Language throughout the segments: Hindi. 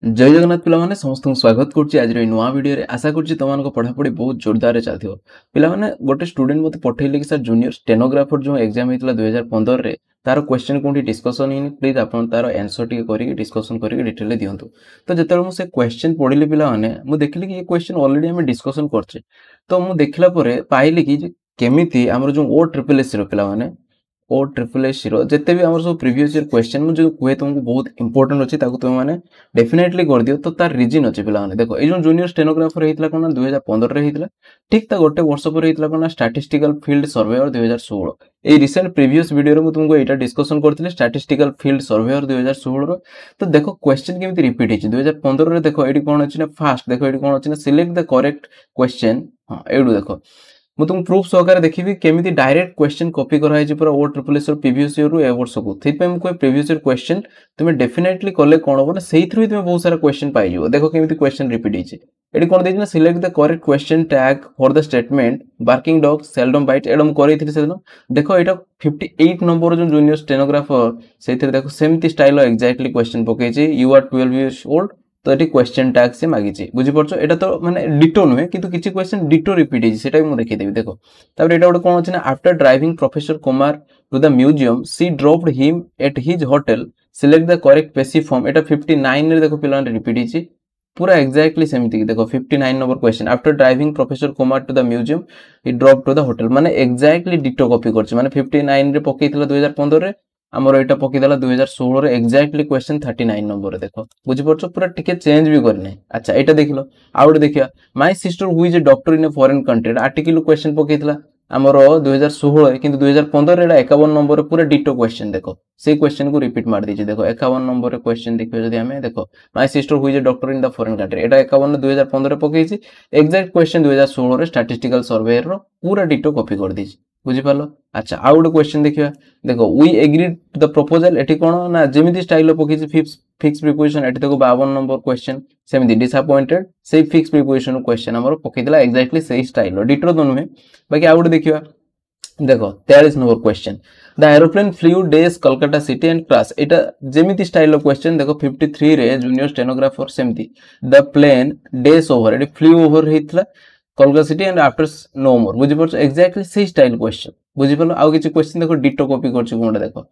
जय जगन्नाथ पिलाने समस्त स्वागत करुच्ची आज नुआ वीडियो रे आशा करुच्ची तुम पढ़ापढ़ी बहुत जोरदार चलती पिलाने गोटे स्टूडेंट मत पठेले कि सर जूनियर स्टेनोग्राफर जो एग्जाम होता 2015 रे तार क्वेश्चन कौन डिस्कसन ही प्लीज आप तार आंसर टी करके डिस्कसन करके डिटेल दिंतु तो जिते मुझे क्वेश्चन पढ़ी पिलाने मुझे देखिली कि ये क्वेश्चन ऑलरेडी आम डिस्कसन करछे तो मुझे देखला पाइली कि केमिति आमर जो ओ ट्रिपल एस पिलाने ओ ट्रिपल एस जिते भी आम सब प्रीवियस ईयर क्वेश्चन मुझे कहे तुमको बहुत इंपोर्टेंट अच्छी तुम मैंने डेफिनेटली कर दियो तो तार रीजन अच्छे पिलाने देखो ये जो जूनियर स्टेनोग्राफर होता कौन 2015 होता ठीक ता गोटे वर्ष पर होता कौन स्टैटिस्टिकल फील्ड सर्वेयर 2016 ये रिसेंट प्रीवियस वीडियो में तुमको यहाँ डिस्कसन करते स्टैटिस्टिकल फील्ड सर्वेयर 2016 तो देखो क्वेश्चन केमी रिपीट होती 2015 देखो ये कौन अच्छी ना फास्ट देखो ये कौन अच्छी ना सिलेक्ट द करेक्ट क्वेश्चन हाँ ये देखो मुझे तुम प्रूफ सहकार देखी केमी डायरेक्ट क्वेश्चन कॉपी कराई पूरा ओ ट्रिपल एस प्रीवियस ईयर ए वर्ष को मुझे प्रीवियस ईयर क्वेश्चन तुम्हें डेफिनेटली कले कौन हम ना से तुम्हें बहुत सारा क्वेश्चन पाई देखो केमी क्वेश्चन रिपीट होती ये कौन देखना select the correct question tag for the statement barking dog seldom bite एडम करी से देखो यहाँ 58 नंबर जो जूनियर स्टेनोग्राफर से देखो सेमती स्टाइल एक्जाक्टली क्वेश्चन पकई यू आर 12 इयर्स ओल्ड तो ये क्वेश्चन टैग से मागिची बुझीपार एटा तो माने डिटो नुहे किंतु किसी क्वेश्चन डिटो रिपीट होती है मुझे देखीदेवी देखो तापर एटा गोटे कौन अच्छे ना after driving professor Kumar to the museum she dropped him at his hotel select the correct passive form एटा 59 रे देखो पिलाने रिपीट होती पूरा एक्जाक्टली सेमती देखो 59 number question after driving professor Kumar to the museum he drop to the hotel माने एक्जाक्टली डिटो कॉपी करछि माने 59 रे पकेइथिला 2015 रे आमर एटा पकेदेला 2016 रे एक्जाक्टली क्वेश्चन 39 नंबर देखो बुझीपार पूरा टिके चेंज भी करने अच्छा एटा देखलो आउट देखिया my sister who is a doctor in a foreign country article question पकेइथिला आमर 2016 किंतु 2015 रे 51 नंबर पूरा डिटो क्वेश्चन देखो से क्वेश्चन को रिपीट मार दीजिए देखो 51 नंबर क्वेश्चन देखियो जदी हमें देखो my sister who is a doctor in the foreign country Etah 51 2015 पकेइछि exact question 2016 रे स्टैटिस्टिकल सर्वेयर रो पूरा डिटो कॉपी कर दीजिए बुझीपार अच्छा आउ गोटे क्वेश्चन देखिए देखो we agree to the proposal एटी कौन ना जमी स्टाइल पकई फिक्स प्रिपोजिशन एटी देखो 52 नंबर क्वेश्चन सेमती डिसअपॉइंटेड से फिक्स प्रिपोजिशन क्वेश्चन आमर पकईला एक्जाक्टली से स्टाइल डिटो तो नुहे बाकी आउ गोटे देखिए देखो 43 number question the aeroplane flew days Kolkata city and crash एटा जेमिति स्टाइल क्वेश्चन देखो 53 रे जूनियर स्टेनोग्राफर सेमती द प्लेन डेज ओवर एटी flew over हेतला Kolkata city and after no more बुझीपार एक्जाक्टली से स्टाइल क्वेश्चन बुझीपार आउ किछि क्वेश्चन देखो डिटो कॉपी करछि कोनटा देखो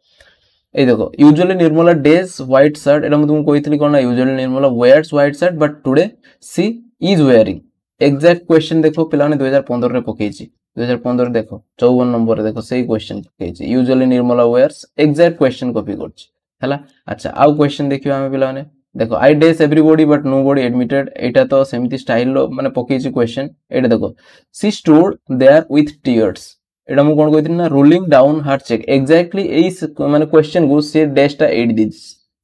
ए देखो usually Nirmala days white shirt एटा तुमको कहितली कोन usually Nirmala wears white shirt but today she is wearing exact question देखो पिलाने 2015 रे पकेछि 2015 देखो 54 नंबर रे देखो सेही क्वेश्चन पकेछि usually Nirmala wears exact question copy करछि हला अच्छा आउ क्वेश्चन देखियो हमें पिलाने देखो I does everybody but nobody admitted एटा तो सेमती स्टाइल माने पकेछि क्वेश्चन एटा देखो she stood there with tears एटा मु कोन कहिथिन ना rolling down her cheek exactly एई माने क्वेश्चन को से डैशटा 8 दिस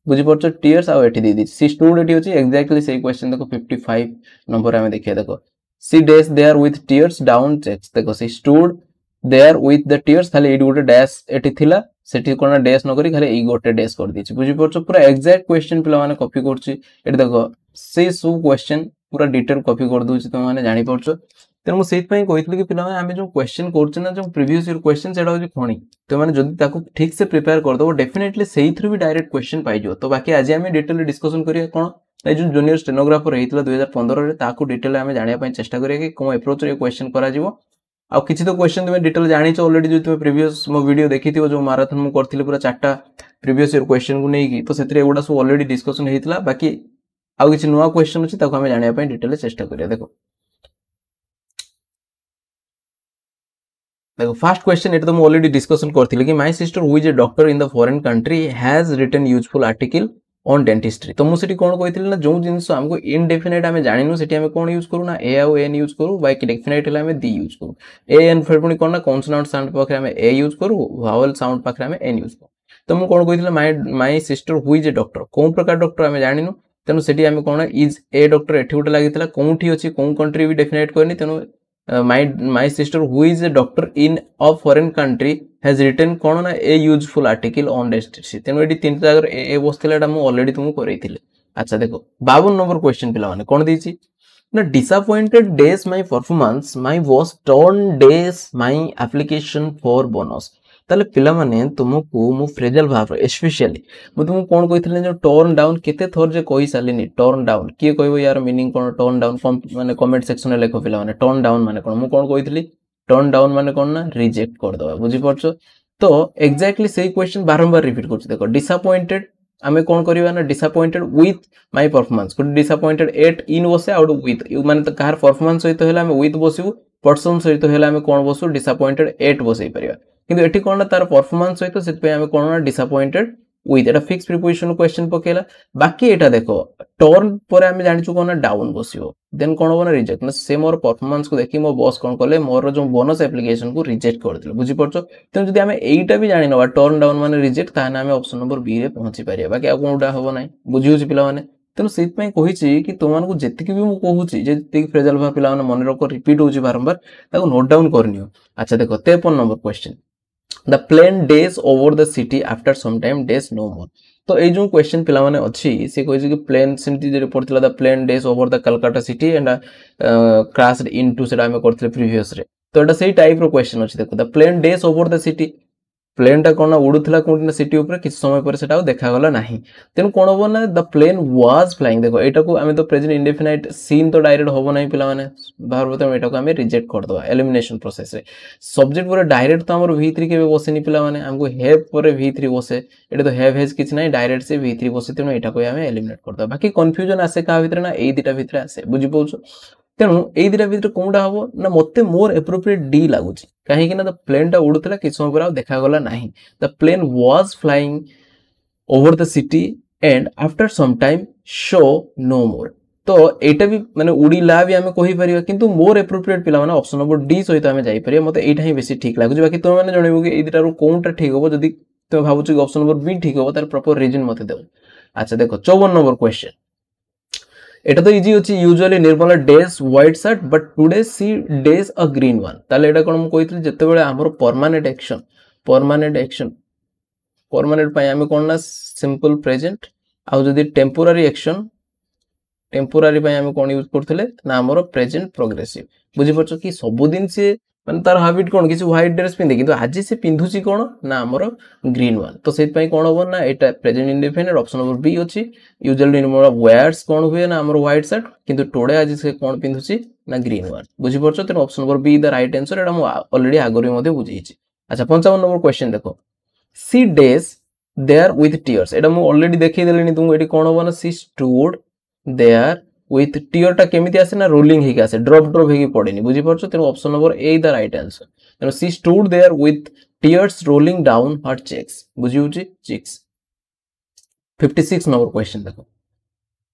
बुझी परछो टीयर्स आ एठी दी दिस सी स्टूड एठी होची एक्जाक्टली सेही क्वेश्चन देखो 55 नंबर हमें देखिए देखो she dash there with tears down cheeks देखो she stood there with the tears खाली एठी गोटे डैश एठी थिला सेठी कोना डैश न करी खाली एई गोटे डैश कर दिछि बुझी परछो पूरा एक्जाक्ट क्वेश्चन पिला माने कॉपी करछि एठी देखो से सब क्वेश्चन पूरा डिटेल कॉपी कर दोछि तुम माने जानि परछो तेणु मुझे कही कि पिला आम जो क्वेश्चन कर जो प्रीवियस ईयर क्वेश्चन से कौन तो मैंने जब ठीक से प्रिपेयर करदे डेफिनेटली से भी डायरेक्ट क्वेश्चन पाइज तो बाकी आज आम डिटेल डिस्कसन करिया कौन ना जो जूनियर स्टेनोग्राफर होता 2015 डिटेल आम जानापी चेष्टा करिया कि कौन एप्रोच रे क्वेश्चन करा आ किसी तो क्वेश्चन तुम्हें डिटेल जानिच ऑलरेडी जो तुम्हें प्रीवियस मो वीडियो देखी जो माराथन मु करथिले पूरा 4टा प्रीवियस ईयर क्वेश्चन को लेकिन तो से एगुड़ा सब ऑलरेडी डिस्कसन होता बाकी आउ किसी नुआ क्वेश्चन अच्छी आम जानापी डिटेल चेष्टा करिया देखो देखो फर्स्ट क्वेश्चन एटा तो हम ऑलरेडी डिस्कशन करथिले कि my sister who is a doctor in the foreign country has written useful article on dentistry तो मुझे कौन कही ना जो जिन हमको इनडेफिनेट आम जानू से कौन यूज करूँ ना ए आउ एन यूज करूँ बाकी डेफिनेट आम दी यूज करूँ ए एन फिर पुणी कौन ना कॉन्सोनेंट साउंड पाखे आम ए यूज करूँ वावेल साउंड पाखे आम एन यूज करूँ तो मुझे कौन कही my sister who is a doctor कौन प्रकार डॉक्टर आम जानू तेणु से आम कौन इज ए डॉक्टर एठी गोटे लगी कौटी अच्छी कौन कंट्री भी डेफिनेट करनी तेणु my sister who is a doctor in a foreign country has written कौन ना a useful article on dentistry तेणु ये तीन जगह ए बसला एटा मु ऑलरेडी तुमको करैथिले अच्छा देखो 52 नंबर क्वेश्चन पिला माने कोन देछि ना disappointed days my performance my was torn days my application for bonus ताले पिला माने तुमको मु फ्रेजल भाव स्पेशली मु तुमको कोन कहितले जो टर्न डाउन केते थोर जे कहि सालिनी टर्न डाउन किए कहबो यार मीनिंग कोन टर्न डाउन माने कमेंट सेक्शन में लेखो पिला माने टर्न डाउन माने कोन मु कोन कहितली टर्न डाउन माने कोन ना रिजेक्ट कर दवा बुझी परछो तो एग्जैक्टली सेही क्वेश्चन बारंबार रिपीट करछ देखो डिसअपॉइंटेड आमे कोन करिवा ना डिसअपॉइंटेड विथ माय परफॉर्मेंस को डिसअपॉइंटेड एट इन बसे आउट विथ माने तो कार परफॉर्मेंस सहित हेला आमे विथ बसिबु पर्सन सहित हेला आमे कोन बसु डिसअपॉइंटेड एट बसई परिया किंतु एठी कोन तार परफॉर्मेंस सहित सेत पे आमे कोन ना disappointed with Etah fix preposition question पकेला बाकी एटा देखो टर्न पर आमे जानिछु कोन ना डाउन बसियो देन कोन होना रिजेक्ट ना से मोर परफॉर्मेंस को देखि मो बॉस कोन करले मोर जो बोनस एप्लीकेशन को रिजेक्ट कर दिले बुझी परछो तेन जदि आमे एटा भी जानि नबा टर्न डाउन माने रिजेक्ट ताने आमे ऑप्शन नंबर बी रे पहुंची परिया बाकी आ कोनटा होबो नै बुझी होछि पिला माने तेन सेत पई कहिछि कि तुमान को जेतिक भी मु कहूछि जेतिक फ्रेजल भाव पिला माने मन रखो रिपीट होछि बारंबार ताको नोट डाउन करनियो अच्छा देखो 53 number question the plane days over the city after some time days no more तो ए जो क्वेश्चन पिला माने अछि से कहिछि कि प्लेन सिटी जे रिपोर्ट थिला the plane days over the Calcutta city and crashed into सेटा हमें करथिले प्रीवियस रे तो एटा सेही टाइप रो क्वेश्चन अछि देखो the plane days over the city plane टा कोन उडुथला कोन ना सिटी ऊपर किछ समय पर सेटा देखा गला नाही तेन कोन हो ना द प्लेन वाज फ्लाइंग देखो एटा को हमें तो प्रेजेंट इंडेफिनाइट सीन तो डायरेक्ट होबो नाही पिला माने बाहर बते एटा को हमें रिजेक्ट कर दवा एलिमिनेशन प्रोसेस रे सब्जेक्ट पर डायरेक्ट तो हमर v3 के बसेनी पिला माने हमको हैव पर v3 बसे एटा तो हैव हेज किछ नाही डायरेक्ट से v3 बसे तेनो एटा को हमें एलिमिनेट कर दवा बाकी कंफ्यूजन आसे का भितर ना ए दिटा भितर आसे बुझी पउछो तेणु ए दिटा भितर कोनटा हबो ना मते मोर एप्रोप्रिएट डी लागुची काहे कि ना द प्लेन टा उडुतला कि समय पर देखा गला नाही the plane was flying over the city and after some time show no more तो एटा भी माने उडीला भी हमें कहि परियो किंतु मोर एप्रोप्रिएट पिला माने ऑप्शन नंबर डी सहित हमें जाई परियो मते एटा ही बेसी ठीक लागुची बाकी तुम माने जणेबो कि ए दिटा रो कोनटा ठीक होबो जदी तुम भाबुची कि ऑप्शन नंबर बी ठीक होबो तार प्रॉपर रीजन मते देबो अच्छा देखो 54 नंबर क्वेश्चन एटा तो इजी अछि usually Nirmala days white shirt but today she dash a green one ताले एटा कोन कहितली जते बेले हमर परमानेंट एक्शन परमानेंट पय हमें कोन ना सिंपल प्रेजेंट आ जदी टेम्पोररी एक्शन टेम्पोररी पय हमें कोन यूज करथले ना हमर प्रेजेंट प्रोग्रेसिव बुझि परछो कि सब दिन से माने तार हैबिट कोन किछ व्हाइट ड्रेस पिंदे किंतु आज से पिंधुची कोन ना हमर ग्रीन वन तो सेत पय कोन होबो ना एटा present indefinite option number B अछि यूजुअली निर्मला वेयर्स कोन हुए ना हमर व्हाइट शर्ट किंतु टुडे आज से कोन पिंधुची ना ग्रीन वन बुझि परछो तेन option number B the right answer एटा मु ऑलरेडी आगरे मध्ये बुझिछि अच्छा 55 नंबर क्वेश्चन देखो सी डेज देयर विथ टीयर्स एटा मु ऑलरेडी देखै देलेनी तुमको एटी कोन होबो ना she stood there with tear टा केमिति आसे ना रोलिंग हेके आसे ड्रॉप हेके पड़ेनी बुझी परछो तेनो option number A the right answer तेनो she stood there with tears rolling down her cheeks बुझी होची चेक्स 56 नंबर क्वेश्चन देखो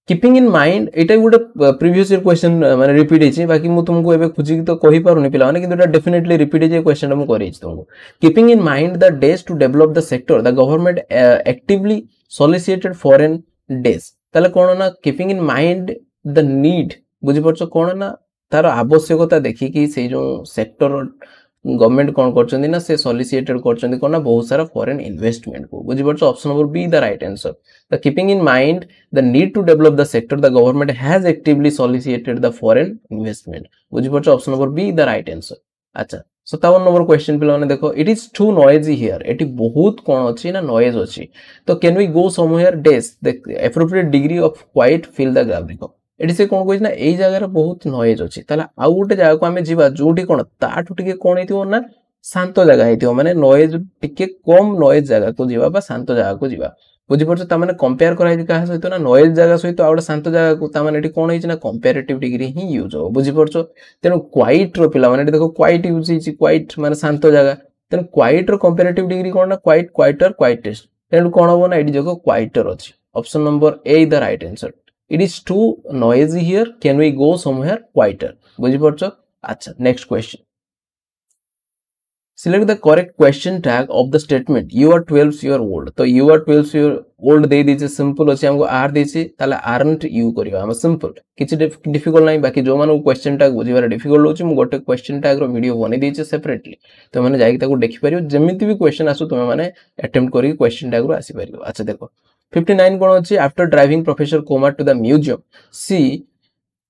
कीपिंग इन माइंड एटा गुड प्रीवियस ईयर क्वेश्चन माने रिपीट हेची बाकी मु तुमको एबे खुजी तो कहि पारुनी पिला माने किंतु एटा डेफिनेटली रिपीट हेची क्वेश्चन मु करि तुमको keeping in mind the dash to develop the sector the government actively solicited foreign dash ताले कोन ना keeping in mind the need बुझी परछो कोन ना तार आवश्यकता देखि कि से जो सेक्टर गवर्नमेंट कोन करचंदी ना से सॉलिसिटेड करचंदी कोन ना बहुत सारा फॉरेन इन्वेस्टमेंट को बुझी परछो option number B the right answer the keeping in mind the need to develop the sector the government has actively solicited the foreign investment बुझी परछो option number B the right answer अच्छा 57 नंबर क्वेश्चन पिला माने देखो it is too noisy here एटी बहुत कोन अछि ना नॉइज अछि तो can we go somewhere days the appropriate degree of quiet fill the gap देखो एटी से कोन कहि ना एई जगह रे बहुत नॉइज अछि ताला आ गुटे जगह को हमें जीवा जोटी कोन ताठु टिके कोन हेतियो ना शांत जगह हेतियो माने नॉइज टिके कम नॉइज जगह को जीवा बा शांत जगह को जीवा बुझी परछो ता माने कंपेयर कराइ का सहित ना नॉइज जगह सहित आउट शांत जगह को ता माने एटी कोन हिच ना कंपैरेटिव डिग्री ही यूज हो बुझी परछो तेनो क्वाइट रो पिला माने देखो क्वाइट यूज हिच क्वाइट माने शांत जगह तेनो क्वाइट रो कंपैरेटिव डिग्री कोन ना क्वाइट क्वाइटर क्वाइटेस्ट तेनो कोन हो ना एटी जगह क्वाइटर अछि option number A the right answer it is too noisy here can we go somewhere quieter बुझी परछो अच्छा next question select the correct question tag of the statement you are 12 year old तो you are 12 year old दे दीजिए सिंपल अछि हमको आर दीजिए ताले aren't you करियो हम सिंपल किछि डिफिकल्ट नाही बाकी जो माने क्वेश्चन टैग बुझिबार डिफिकल्ट होछि मु गोटे क्वेश्चन टैग रो वीडियो बने दीजिए सेपरेटली तो माने जाई ताको देखि परियो जेमिति भी क्वेश्चन आसु तुमे माने अटेम्प्ट करी क्वेश्चन टैग रो आसी परियो अच्छा देखो 59 कोन अछि after driving professor Kumar to the museum she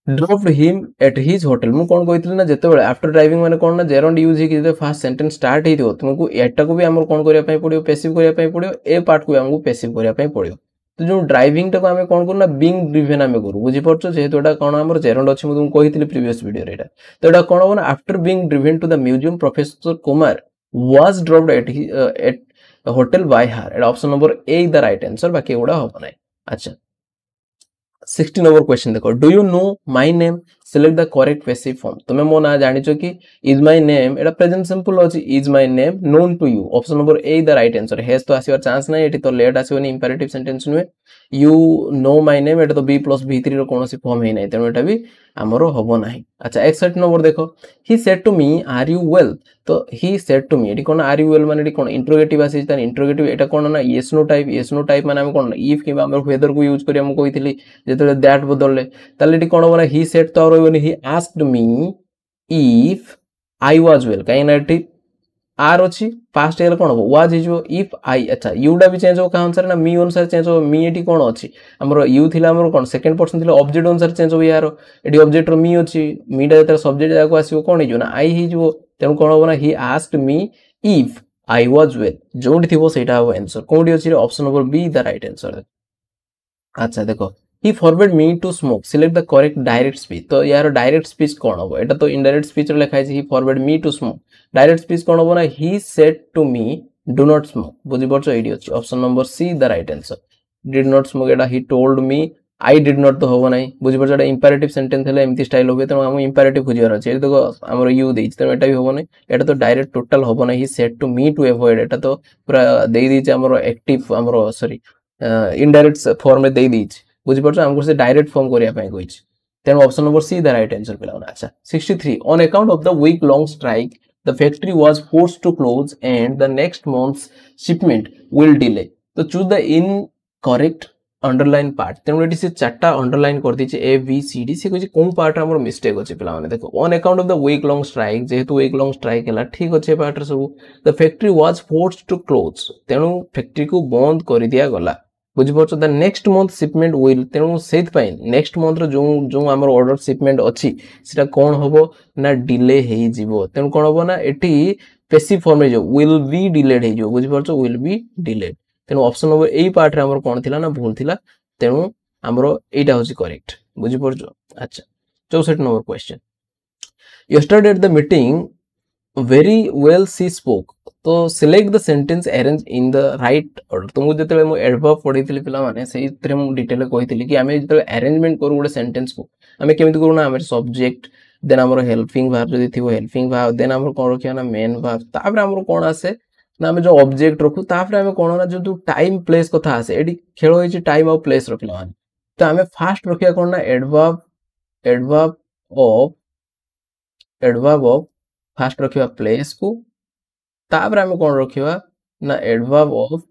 dropped him at his hotel मु कोन कहितली ना जेते बेले आफ्टर ड्राइविंग माने कोन ना जेरंड यूज ही कि फास्ट सेंटेंस स्टार्ट हेतियो तुमको एटा को भी हमर कोन करिया पई पड़ियो पैसिव करिया पई पड़ियो ए पार्ट को हमको पैसिव करिया पई पड़ियो तो जो ड्राइविंग टा को हमें कोन करना बीइंग ड्रिवन हमें करू बुझि पड़छो जेहेतु एटा कोन हमर जेरंड अछि मु तुमको कहितली प्रीवियस वीडियो रे एटा तो एटा कोन हो ना after being driven to the museum professor Kumar was dropped at hotel by her एटा option number A the right answer बाकी एगुडा हो नै अच्छा 16 नंबर क्वेश्चन देखो do you know my name select the correct passive form तुम्हें मो ना जानि छो कि इज माय नेम एटा प्रेजेंट सिंपल अछि is my name known to you option number A the right answer has तो आसीबार चांस नै एटी तो लेट आसीबनी इंपेरेटिव सेंटेंस नुए यू नो माय नेम एटा तो बी प्लस v3 रो कोनोसी फॉर्म हे नै तेनो एटा भी हमरो हबो नाही अच्छा 61 नंबर देखो he said to me are you well तो ही सेड टू मी एटी कोन आर यू वेल माने एटी कोन इंटरोगेटिव आसी त इंटरोगेटिव एटा कोन ना येस नो टाइप माने हम कोन इफ कि हमर वेदर को यूज करिया हम कहितली जेतले दैट बदलले ताले एटी कोन बना ही सेड तो रहबनी he asked me if I was well काई ना एटी आर अछि पास्ट एल कोन हो वाज हिजो इफ आई अच्छा यूडा भी चेंज हो का आंसर ना मी अनुसार चेंज हो मी एटी कोन अछि हमरो यू थिला हमरो कोन सेकंड पर्सन थिला ऑब्जेक्ट अनुसार चेंज हो यार एटी ऑब्जेक्ट रो मी अछि मीटा जेते सब्जेक्ट जाको आसीबो कोन हिजो ना आई हिजो तेनु कोन हो ना he asked me if I was well जोंडी थिबो सेटा हो आंसर कोडी अछि option number B the right answer अच्छा देखो he forbade me to smoke select the correct direct speech तो यार direct speech कौन होगा एटा तो indirect speech रे लिखा है he forbade me to smoke direct speech कौन होगा ना he said to me do not smoke बुझी पड़छो एडी अछि option number C the right answer did not smoke Etah he told me I did not तो होबो नाही बुझी पड़छो एटा इंपेरेटिव सेंटेंस हेले एमती स्टाइल होबे त हम इंपेरेटिव खोजियार अछि ए देखो हमर यू देइछ त एटा भी होबो नाही एटा तो डायरेक्ट टोटल होबो नाही he said to me to avoid एटा तो पूरा देइ दिछ हमर एक्टिव हमर सॉरी इनडायरेक्ट फॉर्म में देइ दिछ बुझी पड़छो हमको से डायरेक्ट फॉर्म करिया पई कहिछ तेन option number C the right answer पिला अच्छा 63 on account of the week long strike the factory was forced to close and the next month's shipment will delay तो choose the incorrect underline part तेन एटी से चारटा अंडरलाइन कर दिछि ए बी सी डी से कहि कोन पार्ट हमर मिस्टेक अछि पिला माने देखो on account of the week long strike जेहेतु वीक लॉन्ग स्ट्राइक हला ठीक अछि पार्ट रे सब the factory was forced to close तेनु फैक्ट्री को बंद कर दिया गला बुझी पड़छो the next month shipment will तेनु सेथ पई नेक्स्ट मंथ रो जो हमर ऑर्डर शिपमेंट अछि सेटा कोन होबो ना डिले हेई जिवो तेनु कोन होबो ना एटी पैसिव फॉर्म रे जो विल बी डिलेड हेई जो बुझी पड़छो विल बी डिलेड तेनु ऑप्शन नंबर ए पार्ट रे हमर कोन थिला ना भूल थिला तेनु हमरो एटा होची करेक्ट बुझी पड़छो अच्छा 64 number question yesterday at the meeting very well she spoke तो select the sentence arrange in the right order तुमको जेते मो एडवर्ब पढितली पिला माने सेही तरे मु डिटेल कहितली कि हमें जेते अरेंजमेंट करू गोटे सेंटेंस को हमें केमिति करू ना हमें सब्जेक्ट देन हमर हेल्पिंग वर्ब जदी थिबो हेल्पिंग वर्ब देन हमर कोन रखिया ना मेन वर्ब तापर हमर कोन आसे ना हमें जो ऑब्जेक्ट रखू तापर हमें कोन ना जो टाइम प्लेस कथा आसे एडी खेलो होई टाइम और प्लेस रखिला माने तो हमें फास्ट रखिया कोन ना एडवर्ब ऑफ फास्ट रखिवा प्लेस को तापर हमें कोन रखिवा ना एडवर्ब ऑफ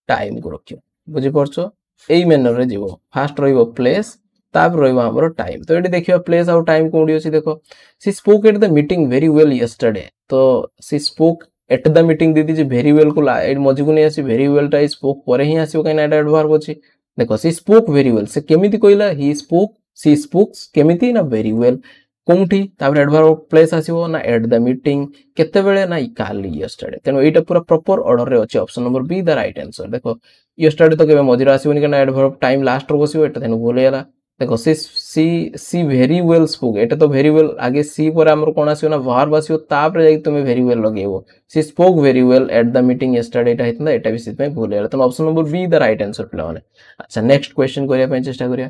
टाइम को रखियो बुझी पड़छो एई मैनर रे जीवो फास्ट रहिबो प्लेस तापर रहिबो हमरो टाइम तो एटी देखियो प्लेस और टाइम कोडी अछि देखो she spoke at the meeting very well yesterday तो she spoke at the meeting दीदी जे वेरी वेल को एट मजि को नै आसी वेरी वेल टा स्पोक परे ही आसीबो काई ना एडवर्ब अछि देखो सी स्पोक वेरी वेल से केमिति कोइला ही स्पोक सी स्पोक्स केमिति ना वेरी वेल कोंठी तापर एडवर्ब प्लेस आसीबो ना एट द मीटिंग केते बेले ना काली यस्टरडे तेनो एटा पूरा प्रॉपर ऑर्डर रे अछि option number B the right answer देखो यस्टरडे तो केबे मजिरा आसीबोनी कि ना एडवर्ब टाइम लास्ट रो बसिबो एटा तेनो बोले याला देखो सी वेरी वेल स्पोक एटा तो वेरी वेल आगे सी पर हमर कोन आसीबो ना वर्ब आसीबो तापर जाई तुमे वेरी वेल लगेबो she spoke very well at the meeting yesterday एटा हितला एटा भी सित में बोले याला तो option number B the right answer पिला माने अच्छा नेक्स्ट क्वेश्चन करिया पे चेष्टा करिया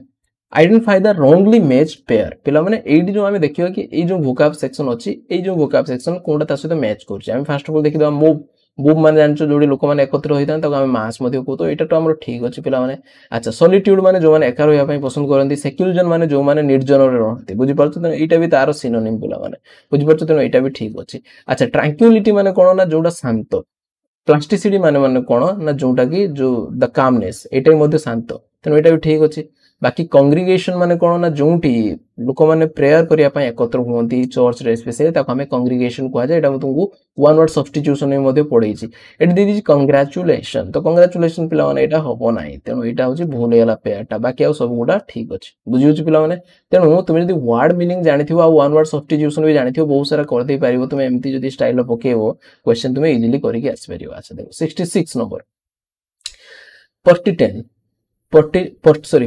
identify the wrongly matched pair पिला माने एडी जो हमें देखियो कि ए जो वोकाब सेक्शन अछि ए जो वोकाब सेक्शन कोनटा ता सहित मैच करछि हम फर्स्ट ऑफ ऑल देखि द मूव माने जानचो जोडी लोक माने एकत्र होइतान ताको हम मास मध्ये को तो एटा तो हमर ठीक अछि पिला माने अच्छा सॉलिट्यूड माने जो माने एकार होया पई पसंद करंती सेक्युलजन माने जो माने निर्जन रे रहंती बुझि परछ त एटा भी तारो सिनोनिम पिला माने बुझि परछ त एटा भी ठीक अछि अच्छा ट्रैंक्विलिटी माने कोन ना जोडा शांत प्लास्टिसिटी माने कोन ना जोटा कि जो द कामनेस एटा मध्ये शांत त एटा भी ठीक अछि बाकी कांग्रीगेशन माने कोन ना जोंटी लोक माने प्रेयर करिया पय एकत्र हुंती चर्च रे स्पेशली ताको हमें कांग्रीगेशन कुआ जाय एटा म तुमको वन वर्ड सब्स्टिट्यूशन में मध्ये पढैछि एटा दे दिछि कांग्रेचुलेशन तो कांग्रेचुलेशन पिला माने एटा हबो नाही तेनो एटा होछि भूल हेला पेटा बाकी आ सब गुडा ठीक अछि बुझियो छि पिला माने तेनो तुमे जदि वर्ड मीनिंग जानिथिबो आ वन वर्ड सब्स्टिट्यूशन भी जानिथिबो बहुत सारा कर दे पारिबो तुमे एम्ति जदि स्टाइल पकेबो क्वेश्चन तुमे इजीली करिके आसी परिबो अच्छा देखो 66 नंबर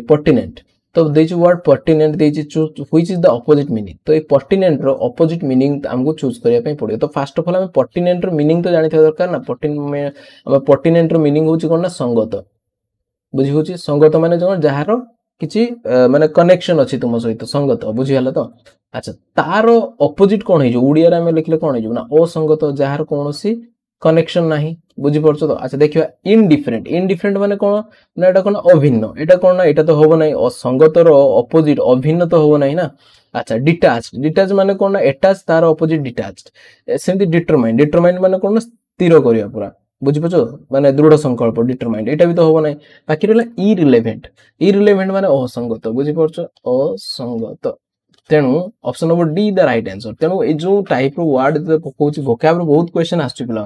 pertinent तो देछि वर्ड pertinent देछि which is the opposite meaning तो ए pertinent रो ऑपोजिट मीनिंग हमको चूज करिया पय पड़ियो तो फर्स्ट ऑफ ऑल हम pertinent रो मीनिंग तो जानि दरकार ना pertinent रो मीनिंग होछि कोन ना संगत बुझी होछि संगत माने जोन जहारो किछि माने कनेक्शन अछि तुम सहित संगत बुझी हला तो अच्छा तारो ऑपोजिट कोन हे जो उडिया रे हम लिखले कोन हे जो ना असंगत जहार कोनोसी कनेक्शन नाही बुझी परछो तो अच्छा देखिबा इनडिफरेंट माने कोन ना एटा कोन अभिन्न एटा कोन ना एटा तो होबो नाही असंगत रो ऑपोजिट अभिन्न तो होबो नाही ना अच्छा डिटैच माने कोन ना अटैच तार ऑपोजिट डिटैच्ड सेमति डिटरमाइन माने कोन ना स्थिर करिया पूरा बुझी परछो माने दृढ़ संकल्प डिटरमाइन एटा भी तो होबो नाही बाकी रहला इररिलेवेंट माने असंगत बुझी परछो असंगत तेणु option number D the right answer तेणु ए जो टाइप रो वर्ड पकोछि वोकैब रो बहुत क्वेश्चन आछी पिला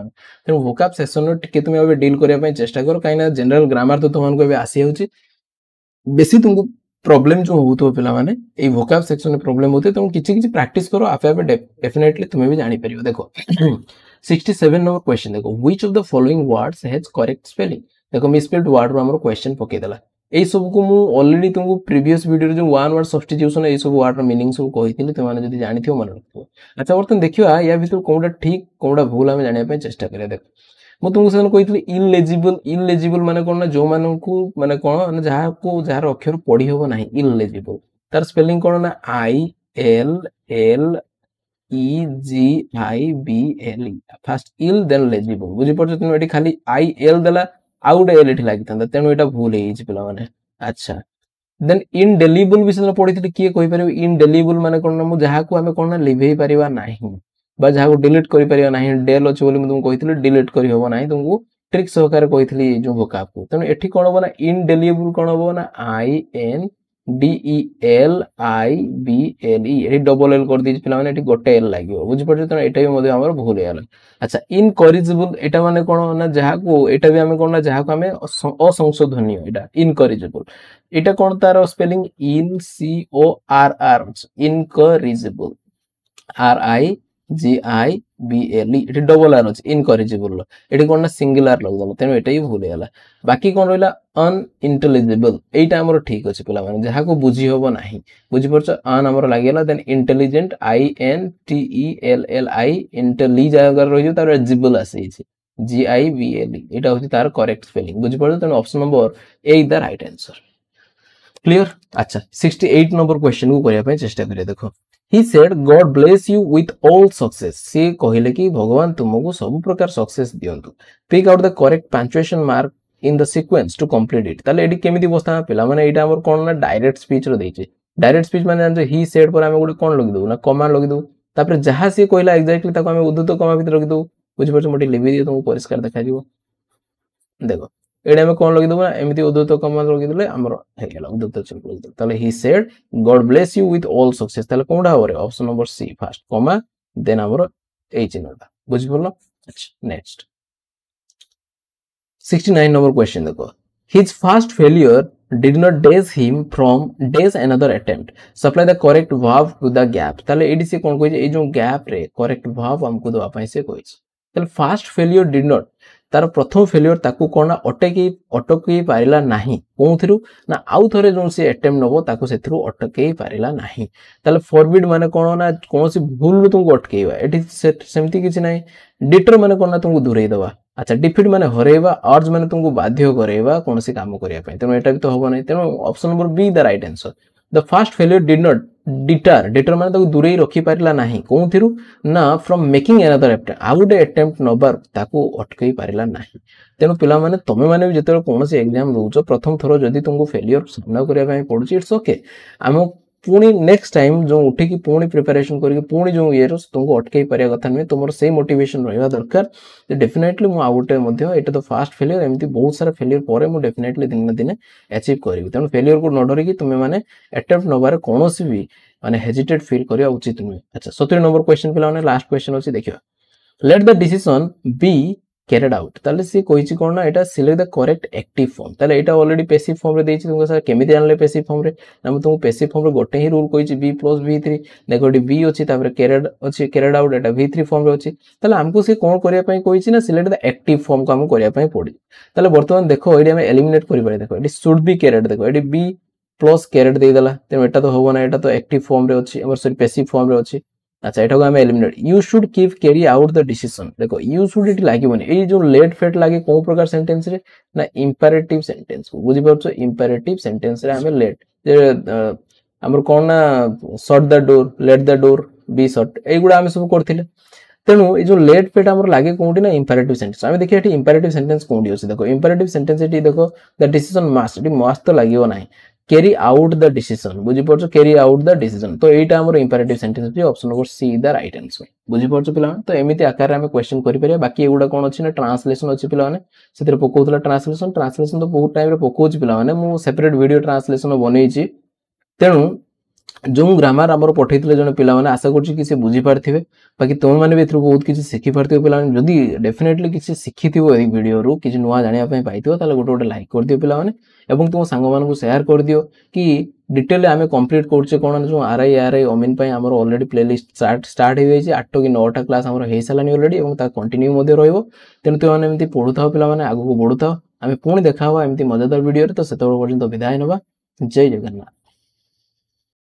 तेणु वोकैब सेशन रो टिके तुम अबे डील करिया पय चेष्टा करो काइना जनरल ग्रामर तो तुमन को अबे आसी होछि बेसी तुमको प्रॉब्लम जो होतो पिला माने ए वोकैब सेक्शन में प्रॉब्लम होते तुम किछि प्रैक्टिस करो आपे आपे डेफिनेटली तुमे भी जानि परियो देखो 67 नंबर क्वेश्चन देखो which of the following words has correct spelling देखो मिसस्पेल्ड वर्ड रो हमरो क्वेश्चन पके देला ए सब को मु ऑलरेडी तुमको प्रीवियस वीडियो रे जो वन वर्ड सब्स्टिट्यूशन ए सब वर्ड रो मीनिंग सब कहिथिले तुम माने जदी जानिथियो मन रखो अच्छा वर्तन देखियो या भीतर कोडा ठीक कोडा भूल हम जानिया पे चेष्टा करिया देखो मु तुमको सेन कहिथिले इनलेजिबल माने कोन ना जो मानन को माने कोन ना जहा को जहार अक्षर पढी होबो नाही इनलेजिबल तार स्पेलिंग कोन ना I L L E G I B L E first il then legible बुझी पड़छ तुम एठी खाली आई एल देला आउट एल एठी लागितंदा तेनु एटा भूल हेइ छि पिला माने अच्छा देन इनडेलिबल विषय पढिथिले किए कहि परिबो इनडेलिबल माने कोन ना मु जहा को हमें कोन ना लिभेई परिबा नाही बा जहा को डिलीट करि परिबा नाही डेल अछि बोली मु तुम कहिथिले डिलीट करि होबो नाही तुमको ट्रिक सहकार कहिथिली जो वोकैब को तेनु एठी कोन होबो ना इनडेलिबल कोन होबो ना I N D E L I B L E एठी डबल एल कर दी पिला माने एठी गोटे एल लागियो बुझि पड़छ त एटा भी मध्ये हमर भूल हेला अच्छा इनकरेजिबल एटा माने कोन ना जहा को एटा भी हमें कोन ना जहा को हमें असंशोधनीय एटा इनकरेजिबल एटा कोन तार spelling in C O R R incorrigible R I G I B L E एठी डबल आर अछि इनकरेजिबल एठी कोन ना सिंगुलर लगदल तेनो एटा ही भूल हेला बाकी कोन रहला अनइंटेलिजिबल एटा हमर ठीक अछि पिला माने जहा को बुझी होबो नाही बुझी परछ अन हमर लागेला then intelligent I N T E L L I इंटेली जागर रहियो तार जिबल आसी छि जी आई बी एल ई एटा होछि तार करेक्ट स्पेलिंग बुझी परछ तेन option number A is the right answer clear अच्छा 68 नंबर क्वेश्चन को करिया पय चेष्टा करिया देखो He said, God bless you with all success. से कहिले कि भगवान तुमको सब प्रकार success दियंतु. Pick out the correct punctuation mark in the sequence to complete it. ताले एडी केमिति बस्ता पिला माने एटा हमर कोन ना डायरेक्ट स्पीच रो देछि. डायरेक्ट स्पीच माने जान he said पर हम गुडे कोन लगी दउ ना कमा लगी दउ. तापर जहा से कहला एक्जेक्टली ताको हम उद्धृत कमा भीतर लगी दउ. बुझि परछ मोटी लिखि दियो तुमको परिष्कार देखा दियो. देखो एडा में कोन लगी दबो ना एमिति उद्धृत कमा लगी देले हमर हे गेला उद्धृत चिन्ह लगी देले ताले he said God bless you with all success ताले कोनडा होरे ऑप्शन नंबर सी फर्स्ट कमा देन हमर ए चिन्हटा बुझि परलो अच्छा नेक्स्ट 69 नंबर क्वेश्चन देखो his first failure did not dash him from dash another attempt supply the correct verb to the gap ताले एडी से कोन कोइ ए जो गैप रे करेक्ट verb हमको दवा पई से कोइ ताले फर्स्ट फेलियर डिड नॉट तार प्रथम फेलियर ताकू कोन अटकी पारिला नाही कोनथिरु ना आउ थरे जोन से अटेम्प्ट नबो ताकू सेथरु अटकी पारिला नाही ताले फॉरबिड माने कोन ना कोनसी भूल तुमको अटकेवा एठी सेमति किछि नाही डिटर माने कोन ना तुमको दूरै दवा अच्छा डिफीट माने हरेवा अर्ज माने तुमको बाध्य करेवा कोनसी काम करिया पय तेनो एटा भी तो होबो नै तेनो option number B the right answer the first failure did not deter माने ताकू दूरै रखि पारिला नाही कोनथिरु ना from making another attempt out attempt नबर ताकू अटकै पारिला नाही तेनो पिला माने तमे माने जेते कोनसी एग्जाम दोउचो प्रथम थरो जदी तुमको फेलियर सामना करिया पय पडुची इट्स ओके हम पुणी नेक्स्ट टाइम जो उठिकी पुणी प्रिपरेशन करके पुणी जो ये तुमको अटकई पारिया कथा नुहे तुम से मोटिवेशन रहा दरकार डेफिनेटली मुझे आउ गोटे एटा तो फास्ट फेलियर एमती बहुत सारा फेलियर पर मुझे डेफिनेटली दिन ना दिन अचीव करी तेणु फेलियर को न डरिकी तुम्हें मैंने अटेम्प्ट नबार कौन भी माने हेजिटेट फील करिया उचित नुहे। अच्छा 70 नंबर क्वेश्चन पिला लास्ट क्वेश्चन अच्छी देखिए let the decision be carried out ताले सी कहिछि कोन ना एटा select the correct active form ताले एटा ऑलरेडी पैसिव फॉर्म रे देछि तुमको सर केमिति जानले पैसिव फॉर्म रे ना मैं तुमको पैसिव फॉर्म रे गोटे ही रूल कहिछि b + v3 देखो एटी b अछि तापर कैरिड आउट एटा v3 फॉर्म रे अछि ताले हमको से कोन करिया पई कहिछि ना सिलेक्ट द एक्टिव फॉर्म को हम करिया पई पड़ी ताले वर्तमान देखो एडी हम एलिमिनेट करि पारे देखो एटी शुड बी कैरिड देखो एटी b प्लस कैरेट दे देला तेनो एटा तो होबो ना एटा तो एक्टिव फॉर्म रे अछि हमर सॉरी पैसिव फॉर्म रे अछि। अच्छा एटा को हम eliminate you should keep carry out the decision देखो यू शुड इट लागिबोनी ए जो लेट फेट लागे को प्रकार सेंटेंस रे ना इंपेरेटिव सेंटेंस को बुझि परछो इंपेरेटिव सेंटेंस रे हम लेट जे हमर कोन ना shut the door let the door be shut ए गुडा हम सब करथिले तेणु ये जो लेट फेट हमर लागे कोंटी ना इंपेरेटिव सेंटेंस हम देखिए एटी इंपेरेटिव सेंटेंस कोंटी अछि देखो इंपेरेटिव सेंटेंस एटी देखो the decision must eighty must तो लागियो नाही कैरी आउट द डिसीजन बुझी परछो कैरी आउट द डिसीजन तो एटा हमर इंपेरेटिव सेंटेंस अछि option number C the right answer बुझी परछो पिला तो एमिति आकार रे हम क्वेश्चन करि परिया बाकी एगुडा कोन अछि ना ट्रांसलेशन अछि पिला माने सेतिर पकोतला ट्रांसलेशन तो बहुत टाइम रे पकोछि पिला माने मु सेपरेट वीडियो ट्रांसलेशन बनेछि तेणु जो ग्रामर आमर पठेइथिले जने पिला माने आशा करछि कि से बुझी पारथिबे बाकी तुम माने भी थ्रू बहुत किछि सिखि पारथिबे पिला माने जदी डेफिनेटली किछि सिखिथिबो ए वीडियो रु किछि नुवा जानिया पय पाइथिबो ताले गोटे लाइक कर दियो पिला माने एवं तुम सांग मान को शेयर कर दियो कि डिटेल आमे कंप्लीट करछे कोन जो आरआई ओमिन पय हमर ऑलरेडी प्लेलिस्ट स्टार्ट हो जाइए 8 कि 9 टा क्लास हमर हे सलानी ऑलरेडी एवं ता कंटिन्यू मध्ये रहइबो तेनु तो माने एमती पढुथाओ पिला माने आगु को बढ़ुथाओ आमे पुणी देखावा एमती मजेदार वीडियो रे तो सेतो पर्यंत विदाय नबा जय जगन्नाथ।